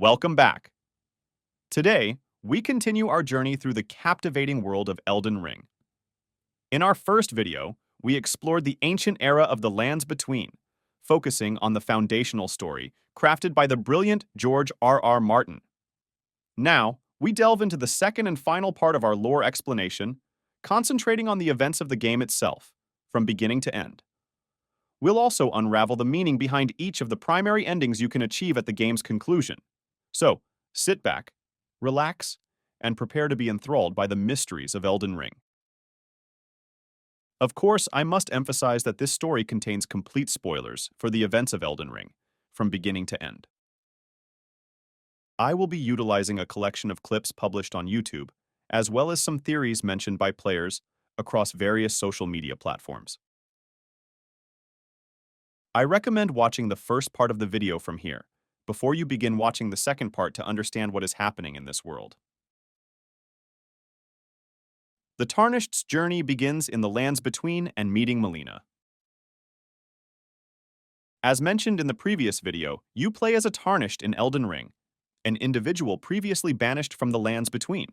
Welcome back. Today, we continue our journey through the captivating world of Elden Ring. In our first video, we explored the ancient era of the Lands Between, focusing on the foundational story crafted by the brilliant George R. Martin. Now, we delve into the second and final part of our lore explanation, concentrating on the events of the game itself, from beginning to end. We'll also unravel the meaning behind each of the primary endings you can achieve at the game's conclusion. So, sit back, relax, and prepare to be enthralled by the mysteries of Elden Ring. Of course, I must emphasize that this story contains complete spoilers for the events of Elden Ring, from beginning to end. I will be utilizing a collection of clips published on YouTube, as well as some theories mentioned by players across various social media platforms. I recommend watching the first part of the video from here, before you begin watching the second part to understand what is happening in this world. The Tarnished's journey begins in the Lands Between and meeting Melina. As mentioned in the previous video, you play as a Tarnished in Elden Ring, an individual previously banished from the Lands Between,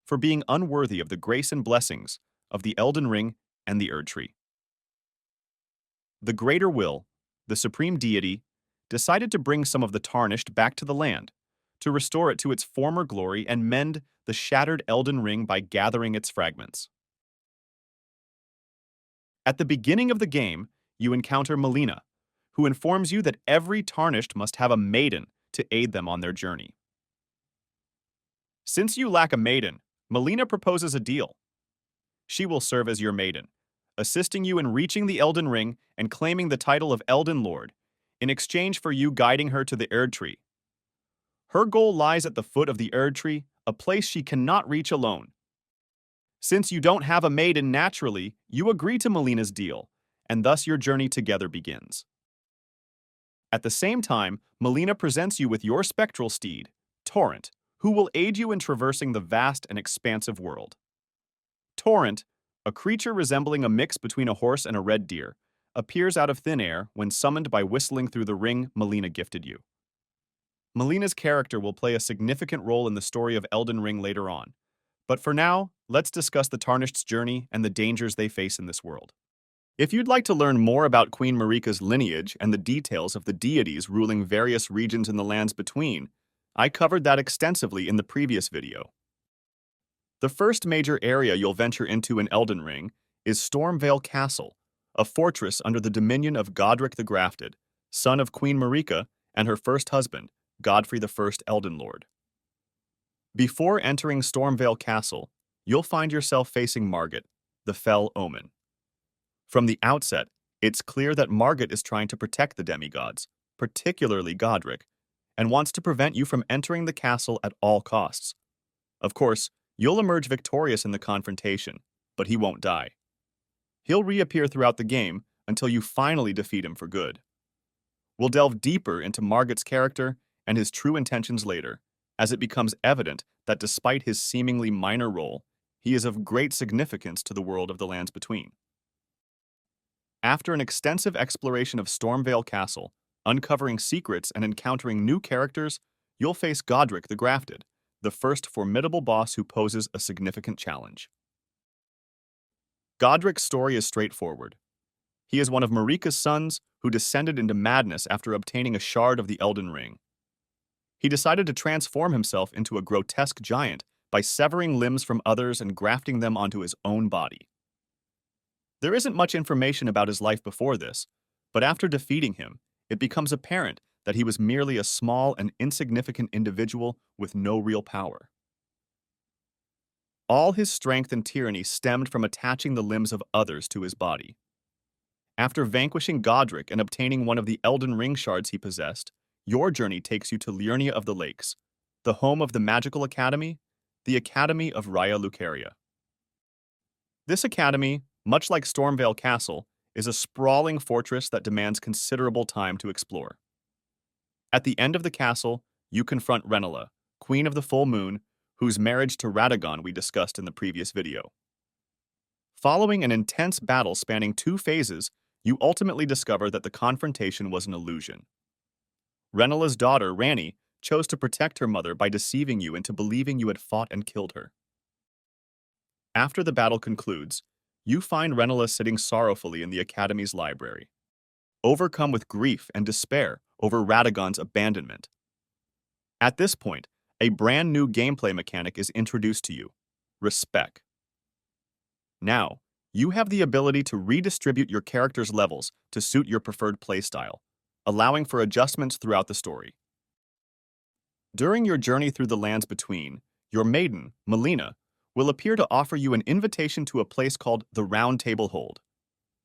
for being unworthy of the grace and blessings of the Elden Ring and the Erdtree. The Greater Will, the supreme deity, decided to bring some of the Tarnished back to the land, to restore it to its former glory and mend the shattered Elden Ring by gathering its fragments. At the beginning of the game, you encounter Melina, who informs you that every Tarnished must have a maiden to aid them on their journey. Since you lack a maiden, Melina proposes a deal. She will serve as your maiden, assisting you in reaching the Elden Ring and claiming the title of Elden Lord, in exchange for you guiding her to the Erdtree. Her goal lies at the foot of the Erdtree, a place she cannot reach alone. Since you don't have a maiden naturally, you agree to Melina's deal, and thus your journey together begins. At the same time, Melina presents you with your spectral steed, Torrent, who will aid you in traversing the vast and expansive world. Torrent, a creature resembling a mix between a horse and a red deer, appears out of thin air when summoned by whistling through the ring Melina gifted you. Melina's character will play a significant role in the story of Elden Ring later on, but for now, let's discuss the Tarnished's journey and the dangers they face in this world. If you'd like to learn more about Queen Marika's lineage and the details of the deities ruling various regions in the Lands Between, I covered that extensively in the previous video. The first major area you'll venture into in Elden Ring is Stormveil Castle, a fortress under the dominion of Godric the Grafted, son of Queen Marika and her first husband, Godfrey I Elden Lord. Before entering Stormveil Castle, you'll find yourself facing Margit, the Fell Omen. From the outset, it's clear that Margit is trying to protect the demigods, particularly Godric, and wants to prevent you from entering the castle at all costs. Of course, you'll emerge victorious in the confrontation, but he won't die. He'll reappear throughout the game until you finally defeat him for good. We'll delve deeper into Margit's character and his true intentions later, as it becomes evident that despite his seemingly minor role, he is of great significance to the world of the Lands Between. After an extensive exploration of Stormveil Castle, uncovering secrets and encountering new characters, you'll face Godric the Grafted, the first formidable boss who poses a significant challenge. Godric's story is straightforward. He is one of Marika's sons who descended into madness after obtaining a shard of the Elden Ring. He decided to transform himself into a grotesque giant by severing limbs from others and grafting them onto his own body. There isn't much information about his life before this, but after defeating him, it becomes apparent that he was merely a small and insignificant individual with no real power. All his strength and tyranny stemmed from attaching the limbs of others to his body. After vanquishing Godric and obtaining one of the Elden Ring shards he possessed, your journey takes you to Liurnia of the Lakes, the home of the Magical Academy, the Academy of Raya Lucaria. This academy, much like Stormveil Castle, is a sprawling fortress that demands considerable time to explore. At the end of the castle, you confront Renala, Queen of the Full Moon, whose marriage to Radagon we discussed in the previous video. Following an intense battle spanning 2 phases, you ultimately discover that the confrontation was an illusion. Renala's daughter, Ranni, chose to protect her mother by deceiving you into believing you had fought and killed her. After the battle concludes, you find Renala sitting sorrowfully in the Academy's library, overcome with grief and despair over Radagon's abandonment. At this point, a brand new gameplay mechanic is introduced to you: Respect. Now, you have the ability to redistribute your character's levels to suit your preferred playstyle, allowing for adjustments throughout the story. During your journey through the lands between, your maiden, Melina, will appear to offer you an invitation to a place called the Round Table Hold.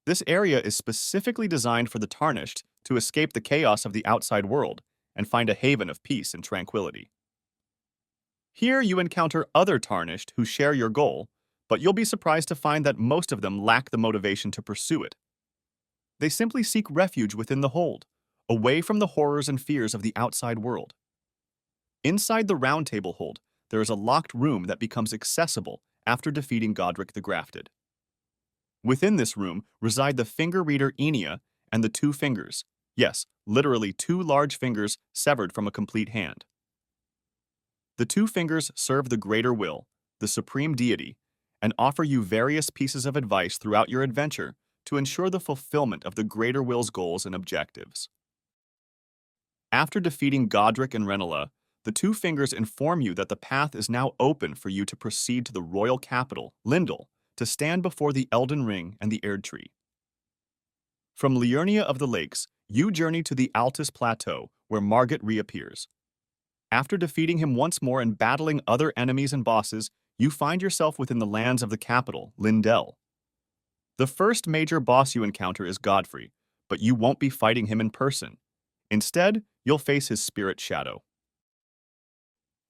This area is specifically designed for the Tarnished to escape the chaos of the outside world and find a haven of peace and tranquility. Here you encounter other Tarnished who share your goal, but you'll be surprised to find that most of them lack the motivation to pursue it. They simply seek refuge within the hold, away from the horrors and fears of the outside world. Inside the Round Table Hold, there is a locked room that becomes accessible after defeating Godric the Grafted. Within this room reside the finger reader Enia and the two fingers, yes, literally two large fingers severed from a complete hand. The two fingers serve the greater will, the supreme deity, and offer you various pieces of advice throughout your adventure to ensure the fulfillment of the greater will's goals and objectives. After defeating Godric and Renala, the two fingers inform you that the path is now open for you to proceed to the royal capital, Lindel, to stand before the Elden Ring and the Erd Tree. From Liurnia of the Lakes, you journey to the Altus Plateau, where Margit reappears. After defeating him once more and battling other enemies and bosses, you find yourself within the lands of the capital, Lindel. The first major boss you encounter is Godfrey, but you won't be fighting him in person. Instead, you'll face his spirit shadow.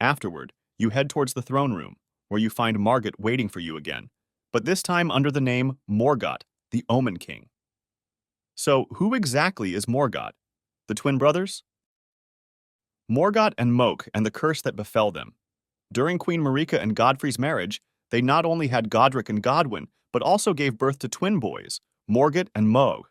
Afterward, you head towards the throne room, where you find Margit waiting for you again, but this time under the name Morgott, the Omen King. So, who exactly is Morgott? The twin brothers? Morgott and Moke and the curse that befell them. During Queen Marika and Godfrey's marriage, they not only had Godric and Godwyn, but also gave birth to twin boys, Morgott and Moog.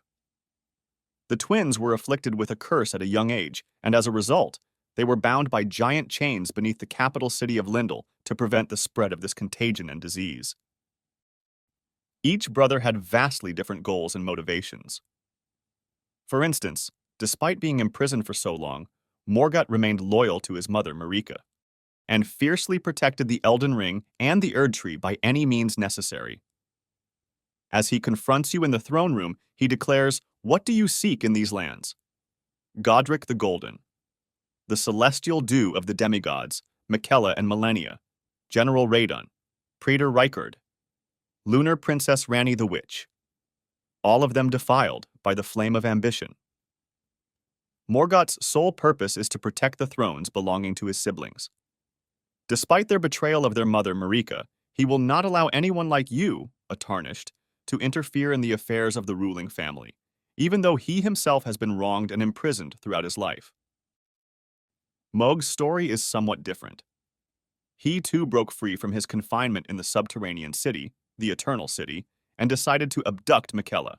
The twins were afflicted with a curse at a young age, and as a result, they were bound by giant chains beneath the capital city of Lindel to prevent the spread of this contagion and disease. Each brother had vastly different goals and motivations. For instance, despite being imprisoned for so long, Morgott remained loyal to his mother, Marika, and fiercely protected the Elden Ring and the Erd Tree by any means necessary. As he confronts you in the throne room, he declares, "What do you seek in these lands?" Godric the Golden, the celestial dew of the demigods, Miquella and Millennia, General Radon, Praetor Rykard, Lunar Princess Ranni the Witch, all of them defiled by the flame of ambition. Morgott's sole purpose is to protect the thrones belonging to his siblings. Despite their betrayal of their mother, Marika, he will not allow anyone like you, a Tarnished, to interfere in the affairs of the ruling family, even though he himself has been wronged and imprisoned throughout his life. Moog's story is somewhat different. He too broke free from his confinement in the subterranean city, the Eternal City, and decided to abduct Miquella.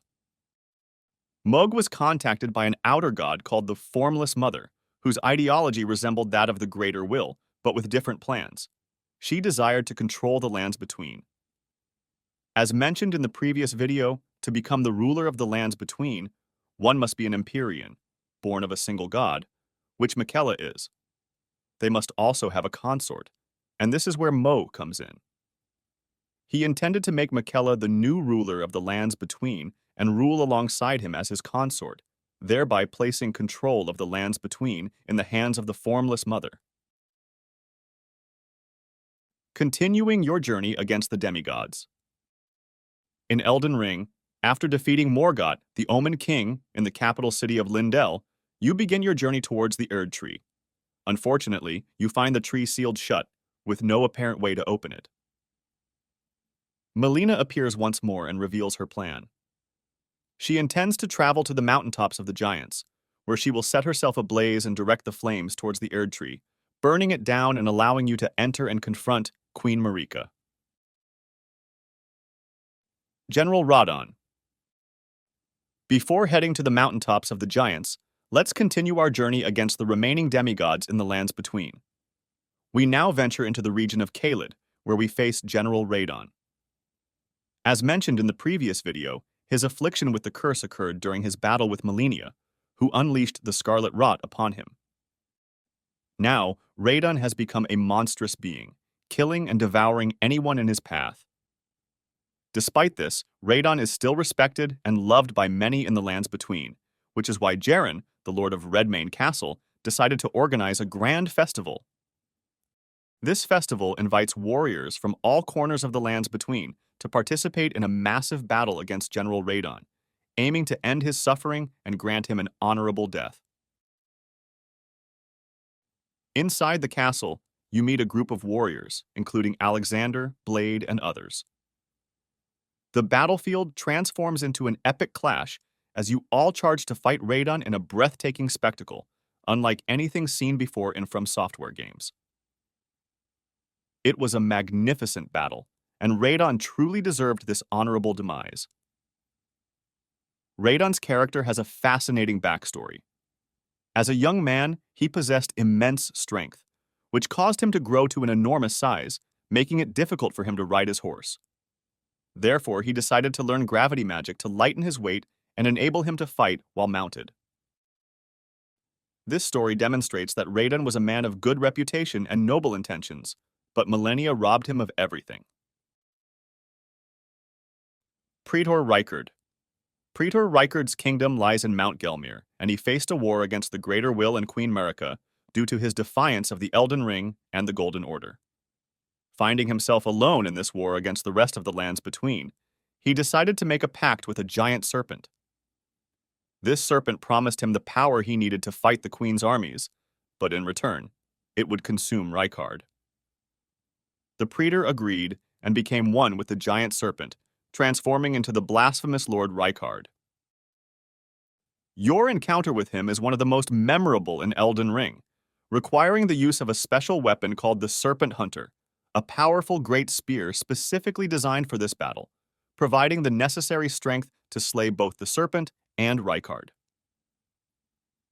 Moog was contacted by an outer god called the Formless Mother, whose ideology resembled that of the Greater Will, but with different plans. She desired to control the lands between. As mentioned in the previous video, to become the ruler of the lands between, one must be an Empyrean, born of a single god, which Miquella is. They must also have a consort, and this is where Mo comes in. He intended to make Miquella the new ruler of the lands between and rule alongside him as his consort, thereby placing control of the lands between in the hands of the Formless Mother. Continuing your journey against the demigods. In Elden Ring, after defeating Morgott, the Omen King, in the capital city of Lindel, you begin your journey towards the Erd Tree. Unfortunately, you find the tree sealed shut, with no apparent way to open it. Melina appears once more and reveals her plan. She intends to travel to the mountaintops of the giants, where she will set herself ablaze and direct the flames towards the Erd Tree, burning it down and allowing you to enter and confront Queen Marika. General Radon. Before heading to the mountaintops of the giants, Let's continue our journey against the remaining demigods in the lands between. We now venture into the region of Caelid, where we face General Radon. As mentioned in the previous video, his affliction with the curse occurred during his battle with Malenia, who unleashed the Scarlet Rot upon him. Now, Radon has become a monstrous being, killing and devouring anyone in his path. Despite this, Radon is still respected and loved by many in the lands between, which is why Jaren, the Lord of Redmane Castle, decided to organize a grand festival. This festival invites warriors from all corners of the lands between to participate in a massive battle against General Radon, aiming to end his suffering and grant him an honorable death. Inside the castle, you meet a group of warriors, including Alexander, Blade, and others. The battlefield transforms into an epic clash as you all charge to fight Radon in a breathtaking spectacle, unlike anything seen before in From Software games. It was a magnificent battle, and Radon truly deserved this honorable demise. Radon's character has a fascinating backstory. As a young man, he possessed immense strength, which caused him to grow to an enormous size, making it difficult for him to ride his horse. Therefore, he decided to learn gravity magic to lighten his weight and enable him to fight while mounted. This story demonstrates that Radon was a man of good reputation and noble intentions, but Malenia robbed him of everything. Praetor Rykard. Praetor Rykard's kingdom lies in Mount Gelmir, and he faced a war against the Greater Will and Queen Marika due to his defiance of the Elden Ring and the Golden Order. Finding himself alone in this war against the rest of the lands between, he decided to make a pact with a giant serpent. This serpent promised him the power he needed to fight the Queen's armies, but in return, it would consume Rykard. The Praetor agreed and became one with the giant serpent, transforming into the blasphemous Lord Rykard. Your encounter with him is one of the most memorable in Elden Ring, requiring the use of a special weapon called the Serpent Hunter, a powerful great spear specifically designed for this battle, providing the necessary strength to slay both the serpent and Rykard.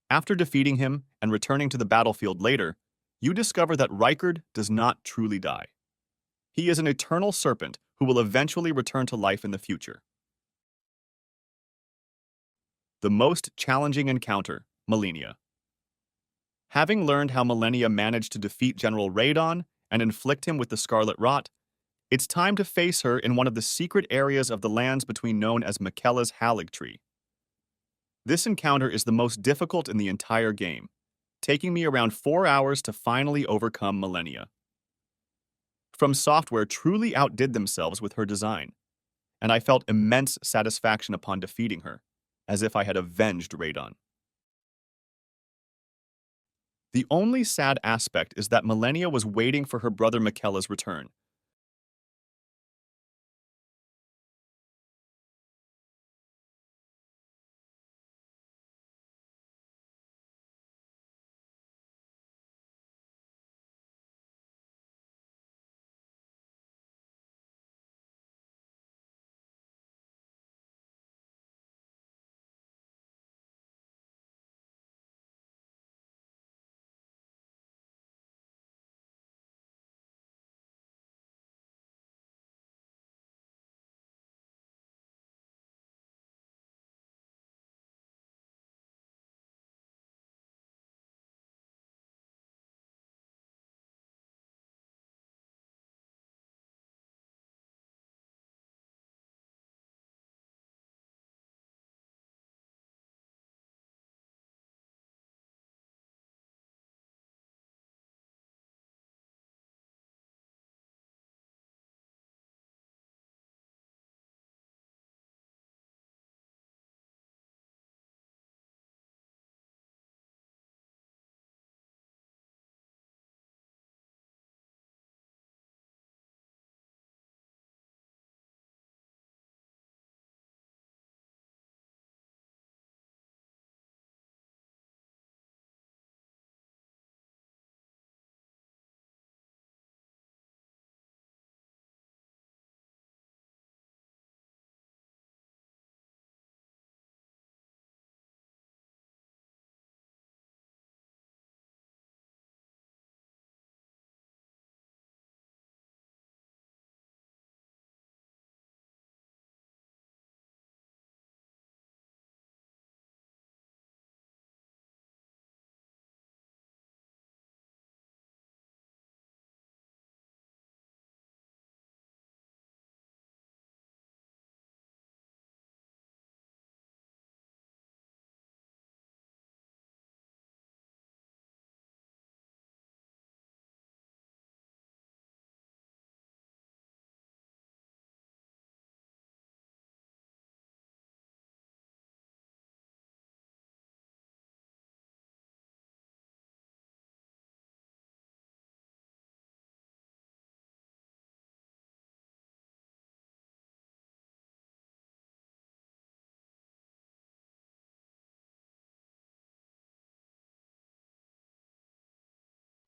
After defeating him and returning to the battlefield later, you discover that Rykard does not truly die. He is an eternal serpent who will eventually return to life in the future. The most challenging encounter, Malenia. Having learned how Malenia managed to defeat General Radon and inflict him with the Scarlet Rot, it's time to face her in one of the secret areas of the lands between known as Miquella's Halig Tree. This encounter is the most difficult in the entire game, taking me around 4 hours to finally overcome Malenia. From Software truly outdid themselves with her design, and I felt immense satisfaction upon defeating her, as if I had avenged Radon. The only sad aspect is that Malenia was waiting for her brother Miquella's return,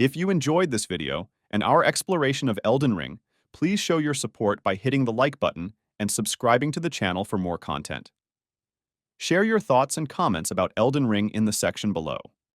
If you enjoyed this video and our exploration of Elden Ring, please show your support by hitting the like button and subscribing to the channel for more content. Share your thoughts and comments about Elden Ring in the section below.